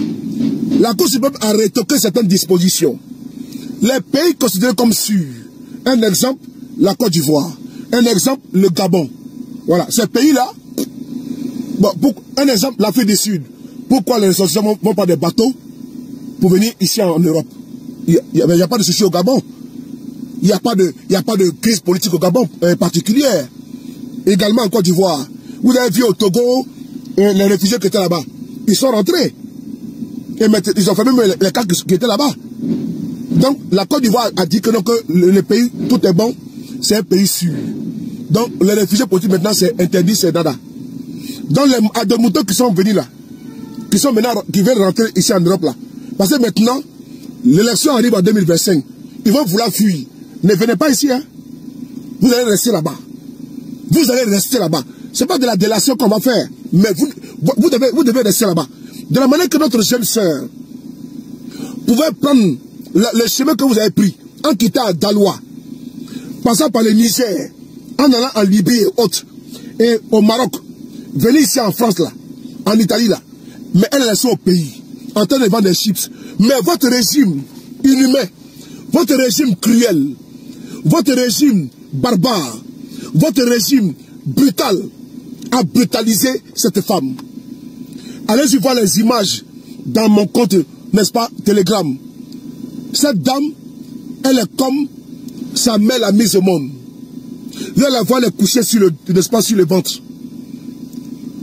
La Cour suprême a retoqué certaines dispositions. Les pays considérés comme sûrs. Un exemple, la Côte d'Ivoire. Un exemple, le Gabon. Voilà, ces pays-là. Bon, un exemple, l'Afrique du Sud. Pourquoi les ressortissants ne vont pas des bateaux pour venir ici en Europe? Il n'y a pas de souci au Gabon. Il n'y a pas de crise politique au Gabon particulière. Également en Côte d'Ivoire. Vous avez vu au Togo, les réfugiés qui étaient là-bas. Ils sont rentrés. Et ils ont fait même les cas qui étaient là-bas. Donc, la Côte d'Ivoire a dit que, non, que le pays, tout est bon, c'est un pays sûr. Donc, les réfugiés politiques, maintenant, c'est interdit, c'est dada. Donc, les Hadomoutons qui sont venus là, qui viennent rentrer ici en Europe là. Parce que maintenant, l'élection arrive en 2025. Ils vont vouloir fuir. Ne venez pas ici, hein. Vous allez rester là-bas. Vous allez rester là-bas. Ce n'est pas de la délation qu'on va faire. Mais vous devez rester là-bas. De la manière que notre jeune sœur pouvait prendre le chemin que vous avez pris en quittant Dalois, passant par le Niger, en allant en Libye et autres, et au Maroc, venir ici en France, là, en Italie, là. Mais elle est laissée au pays, en train de vendre des chips. Mais votre régime inhumain, votre régime cruel, votre régime barbare, votre régime brutal, a brutalisé cette femme. Allez-y voir les images dans mon compte, n'est-ce pas, Telegram. Cette dame, elle est comme sa mère l'a mise au monde. Vous allez la voir les coucher sur le ventre.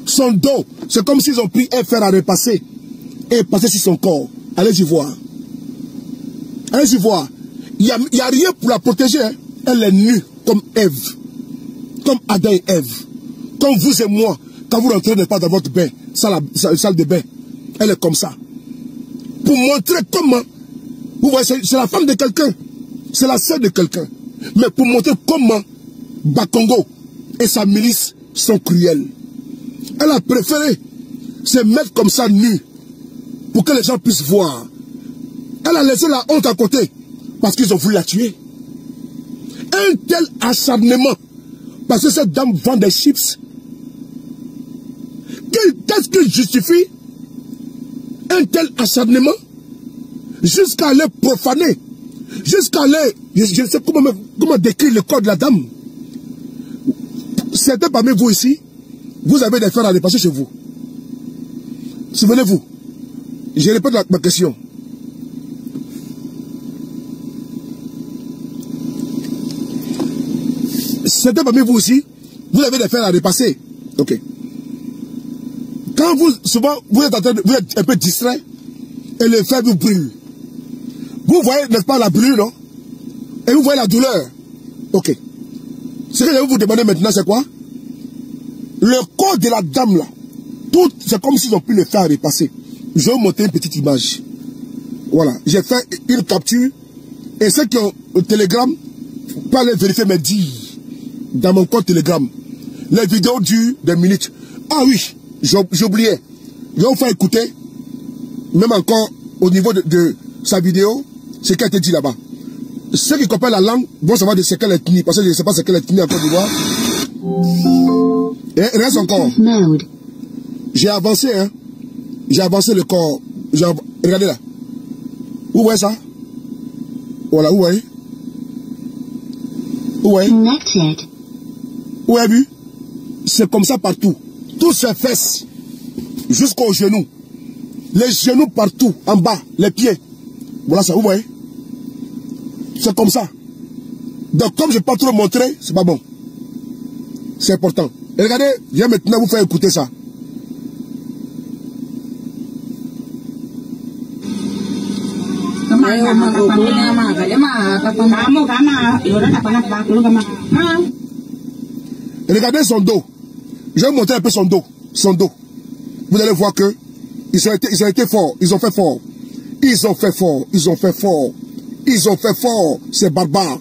Son dos, c'est comme s'ils ont pris un fer à repasser et passer sur son corps. Allez-y voir. Allez-y voir. Il n'y a rien pour la protéger. Hein. Elle est nue comme Ève. Comme Adam et Ève. Comme vous et moi, quand vous rentrez pas dans votre bain, salle de bain. Elle est comme ça. Pour montrer comment, vous voyez, c'est la femme de quelqu'un. C'est la sœur de quelqu'un. Mais pour montrer comment Bakongo et sa milice sont cruels. Elle a préféré se mettre comme ça nue pour que les gens puissent voir. Elle a laissé la honte à côté parce qu'ils ont voulu la tuer. Un tel acharnement parce que cette dame vend des chips. Qu'est-ce qui justifie un tel acharnement jusqu'à aller profaner, jusqu'à aller, je ne sais comment décrire le corps de la dame. Certains parmi vous ici, vous avez des fers à dépasser chez vous. Souvenez-vous, je répète ma question. Certains parmi vous aussi, vous avez des fers à dépasser. Ok. Quand vous, souvent, vous êtes un peu distrait et le fer vous brûle. Vous voyez, n'est-ce pas, la brûlure, non? Et vous voyez la douleur. Ok. Ce que je vais vous demander maintenant, c'est quoi? Le corps de la dame, là, tout, c'est comme s'ils ont pu le faire repasser. Je vais vous montrer une petite image. Voilà. J'ai fait une capture. Et ceux qui ont le télégramme, peuvent aller vérifier mes dires dans mon compte télégramme. Les vidéos durent des minutes. Ah oui, j'oubliais. Je vais vous faire écouter, même encore au niveau de sa vidéo, ce qui a été dit là-bas. Ceux qui comprennent la langue vont savoir de ce qu'elle est ethnie, parce que je ne sais pas ce qu'elle est ethnie en Côte d'Ivoire. Et il reste encore. J'ai avancé, hein. J'ai avancé le corps. Regardez là. Où voyez ça? Voilà, où voyez? Où voyez? Où avez vu? C'est comme ça partout. Toutes ses fesses, jusqu'aux genoux. Les genoux partout, en bas, les pieds. Voilà ça, vous voyez? C'est comme ça. Donc, comme je n'ai pas trop montré, c'est pas bon. C'est important. Et regardez, je vais maintenant vous faire écouter ça. Regardez son dos. Je vais vous montrer un peu son dos. Son dos. Vous allez voir que ils ont été forts. Ils ont fait fort. Ils ont fait fort. Ils ont fait fort. Ils ont fait fort. Ces barbares.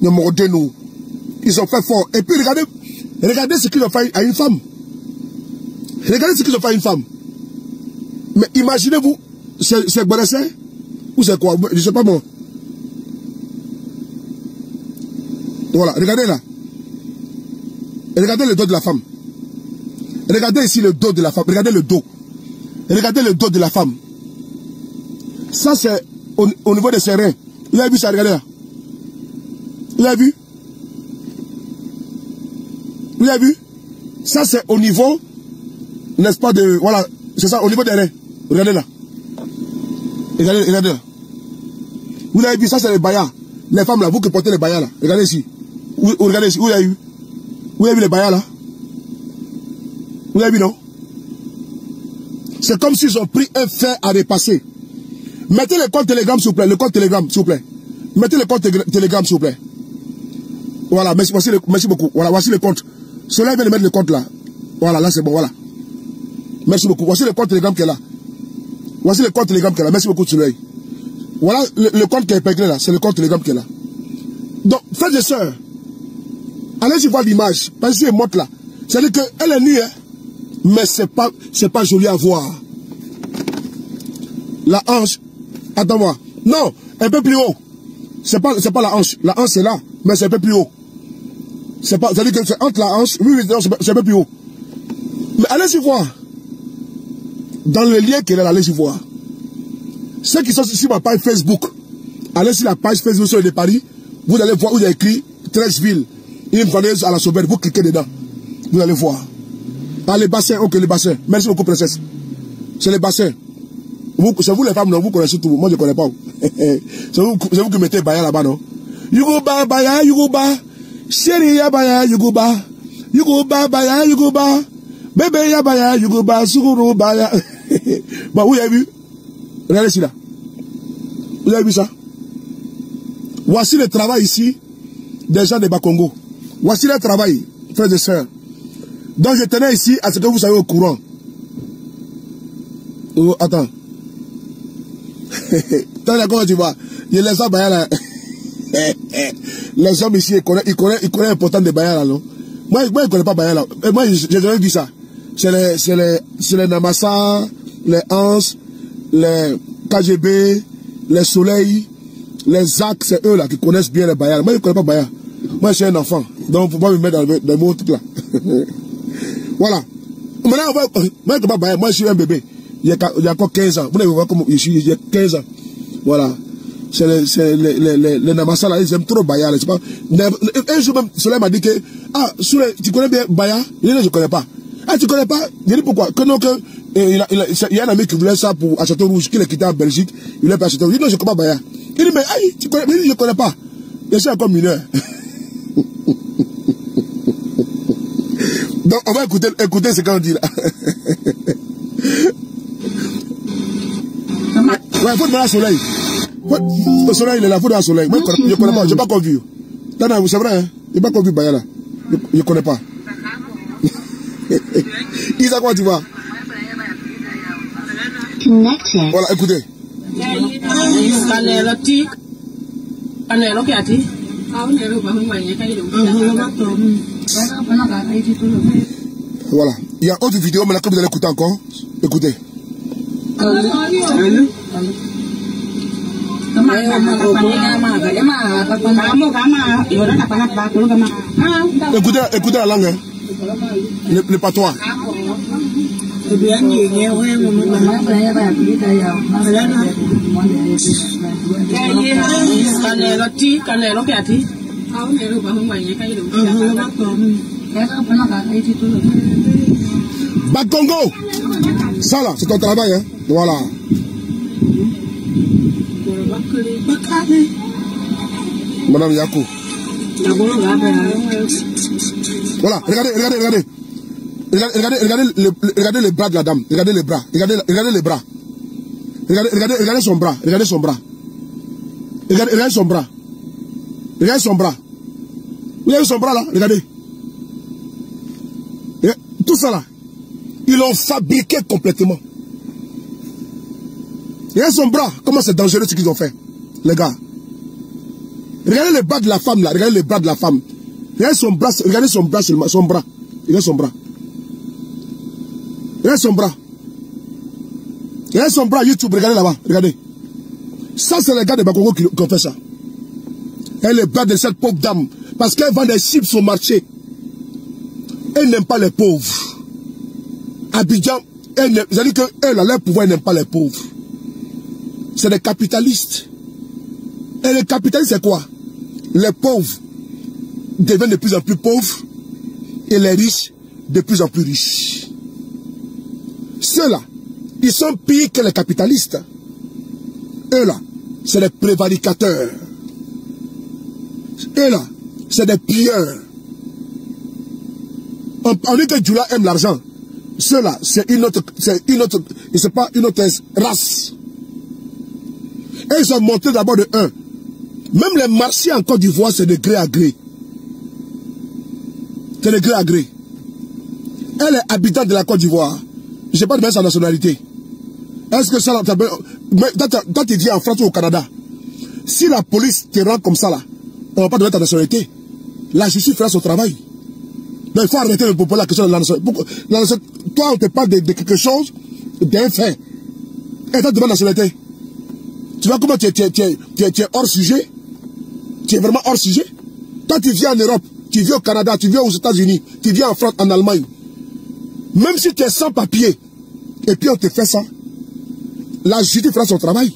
Ne mordez nous. Ils ont fait fort. Et puis regardez ce qu'ils ont fait à une femme. Regardez ce qu'ils ont fait à une femme. Mais imaginez-vous, c'est Bonassé ou c'est quoi? Je ne sais pas moi. Voilà, regardez là. Et regardez le dos de la femme. Regardez ici le dos de la femme. Regardez le dos. Regardez le dos de la femme. Ça c'est au niveau de ses reins. Vous avez vu ça? Regardez là. Vous avez vu? Vous avez vu? Ça c'est au niveau, n'est-ce pas, de... Voilà, c'est ça, au niveau des reins. Regardez là. Regardez là. Vous avez vu, ça c'est les bayas. Les femmes là, vous qui portez les bayas là. Regardez ici. Regardez ici, où vous avez vu? Vous avez vu les bayas là? Vous avez vu, non? C'est comme s'ils ont pris un fer à repasser. Mettez le compte Telegram, s'il vous plaît. Le compte Telegram, s'il vous plaît. Mettez le compte Telegram, s'il vous plaît. Voilà, merci beaucoup. Voilà, voici le compte. Cela vient de mettre le compte là. Voilà, là c'est bon, voilà. Merci beaucoup. Voici le compte Telegram qui est là. Voici le compte Telegram qui est là. Merci beaucoup, Soleil. Voilà le compte qui est épinglé là. C'est le compte Telegram qui est là. Donc, frères et sœurs, allez-y voir l'image. Parce que c'est morte là. C'est-à-dire qu'elle est nue, hein. Mais c'est pas joli à voir. La hanche, attends-moi. Non, un peu plus haut. C'est pas la hanche. La hanche c'est là, mais c'est un peu plus haut. C'est-à-dire que c'est entre la hanche, oui, c'est un peu plus haut. Mais allez-y voir. Dans le lien qu'elle est là, allez-y voir. Ceux qui sont sur ma page Facebook, allez sur la page Facebook sur de Paris, vous allez voir où il y a écrit 13 villes. Une vendeuse à la sauvette, vous cliquez dedans. Vous allez voir. Ah, les bassins, ok, les bassins. Merci beaucoup, princesse. C'est les bassins. C'est vous les femmes, non, vous connaissez tout. Moi, je ne connais pas. C'est vous qui mettez Baya là-bas, non? Yugoba, Baya, Yugoba. Chérie, ya Baya, Yugoba. Yugoba, Baya, Yugoba. Bébé, ya Baya, Yugoba. Suguru, Baya. Bon, vous avez vu? Regardez ici là. Vous avez vu ça? Voici le travail ici des gens de Bakongo. Voici le travail, frères et sœurs. Donc je tenais ici à ce que vous soyez au courant. Oh, attends. Comment tu vois? Il les a Baya là. Les hommes ici, ils connaissent l'importance de Baya là, non? Moi, je ne connais pas Baya là. Moi, j'ai jamais vu ça. C'est les Namasa, les Hans, les KGB, les Soleil, les ZAC, c'est eux là qui connaissent bien les Baya. Moi, je ne connais pas Baya. Moi, je suis un enfant. Donc, il ne faut pas me mettre dans les mots tout là. Voilà. Maintenant, moi, je ne connais pas Baya. Moi, je suis un bébé. Il y a encore 15 ans. Vous allez voir comment je suis. Il y a 15 ans. Voilà. C'est les Namasa là, ils aiment trop Baya. Un jour même, Soleil m'a dit que, ah, Soleil, tu connais bien Baya? Il dit, je ne connais pas. Ah, tu connais pas? Il dit pourquoi? Que non, que, il y a un ami qui voulait ça pour à Château-Rouge, qui l'a quitté en Belgique, il voulait pas à Château-Rouge. Il dit non, je ne connais pas Baya. Il dit, mais aïe, tu connais? Il dit, je ne connais pas. Je suis encore mineur. Donc, on va écouter ce qu'on dit là. Ouais, il faut demander à Soleil. Le Soleil, il est là, il faut demander à Soleil. Moi, je ne connais pas, je n'ai pas encore vu. C'est vrai, hein? Je n'ai pas encore vu Baya là. Je ne connais pas. Isa, quoi tu vois? Voilà, écoutez. Voilà. Il y a autre vidéo maintenant que vous allez écouter encore. Écoutez. Écoutez la langue, hein. Le patois. Bakongo. Ça là, c'est ton travail, hein. Voilà. Madame Yakou. Voilà, regardez. Regardez les bras de la dame. Regardez les bras. Regardez les bras. Regardez son bras. Regardez son bras. Regardez son bras. Regardez son bras. Vous avez son bras là? Regardez. Tout ça là. Ils l'ont fabriqué complètement. Regardez son bras. Comment c'est dangereux ce qu'ils ont fait. Les gars. Regardez les bras de la femme là. Regardez les bras de la femme. Regardez son bras. Regardez son bras seulement. Son bras. Regardez son bras. Regardez son bras. Regardez son bras YouTube. Regardez là-bas. Regardez. Ça, c'est les gars de Bakongo qui ont fait ça. Et les bras de cette pauvre dame. Parce qu'elle vend des chips au marché. Elle n'aime pas les pauvres. Abidjan, vous allez dire que eux, leur pouvoir n'aime pas les pauvres. C'est des capitalistes. Et les capitalistes, c'est quoi? Les pauvres deviennent de plus en plus pauvres et les riches de plus en plus riches. Ceux-là, ils sont pires que les capitalistes. Eux-là, c'est des prévaricateurs. Eux-là, c'est des pilleurs. On dit que Djoula aime l'argent. Ceux-là, c'est une autre, c'est pas une autre race. Et ils ont montré d'abord de un. Même les marchés en Côte d'Ivoire, c'est de gré à gré. C'est de gré à gré. Elle est habitante de la Côte d'Ivoire. Je n'ai pas de sa nationalité. Est-ce que ça... Quand tu viens en France ou au Canada, si la police te rend comme ça là, on ne va pas donner ta nationalité. La justice fera son travail. Mais il faut arrêter de poser la question de la nationalité. Toi, on te parle de quelque chose, d'un fait. Et toi, tu demandes la nationalité. Tu vois comment tu es hors sujet? Tu es vraiment hors sujet? Toi, tu viens en Europe, tu viens au Canada, tu viens aux États-Unis, tu viens en France, en Allemagne. Même si tu es sans papier, et puis on te fait ça, la justice fera son travail.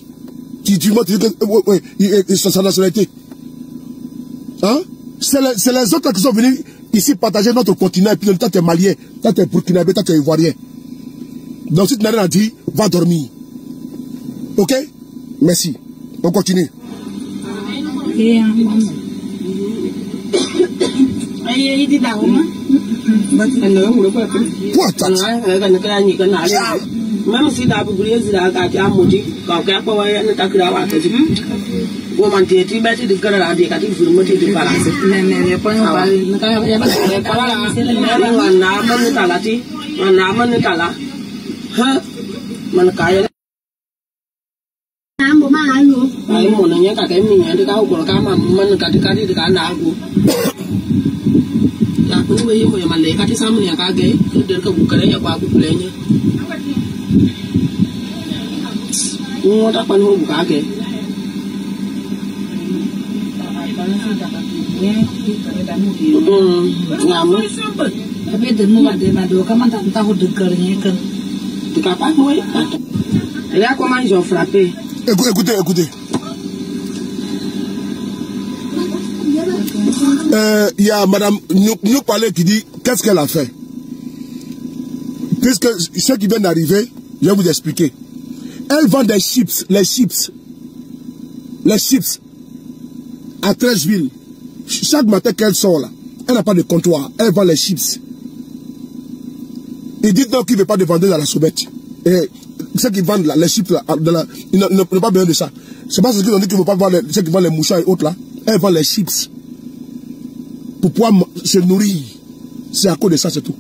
Tu dis que sa nationalité. Hein? C'est les autres qui sont venus ici partager notre continent, et puis toi tu es malien, toi tu es burkinabé, toi tu es ivoirien. Donc si tu n'as rien à dire, va dormir. Ok? Merci. On continue. Même si la population a gardé à maudit, quand on a pas un attaque là, on m'a dit tu vas te dire que la décative vous me dites de balancer. Mais pas on a man talati, on a man tala. Ha, man kaya. Ay mo na nya ka kay mi nya de ka ko ka man ka de ka na ko. La ko we mo man le ka ti sam nya ka ge, de ka bu ka ya ba bu le nya. Ngô ta quan hôn cả kìa. Ngắm ấy. Bây giờ mua để mà đồ các bạn ta hút được cờ nhé cân. Thì cả bác nuôi. Là comment ils ont frappé. Écoutez. Il y a madame nous parler qui dit qu'est-ce qu'elle a fait. Puisque ceux qui viennent d'arriver, je vais vous expliquer. Elle vend des chips, les chips à 13 villes. Chaque matin qu'elle sort là, elle n'a pas de comptoir, elle vend les chips. Et dites donc qu'il ne veut pas de vendre dans la soubette. Et ceux qui vendent là, les chips là, ils n'ont pas besoin de ça. C'est pas ce qu'ils ont dit qu'ils ne veulent pas vendre ceux qui vendent les mouchoirs et autres là. Elle vend les chips. Pour pouvoir se nourrir. C'est à cause de ça, c'est tout.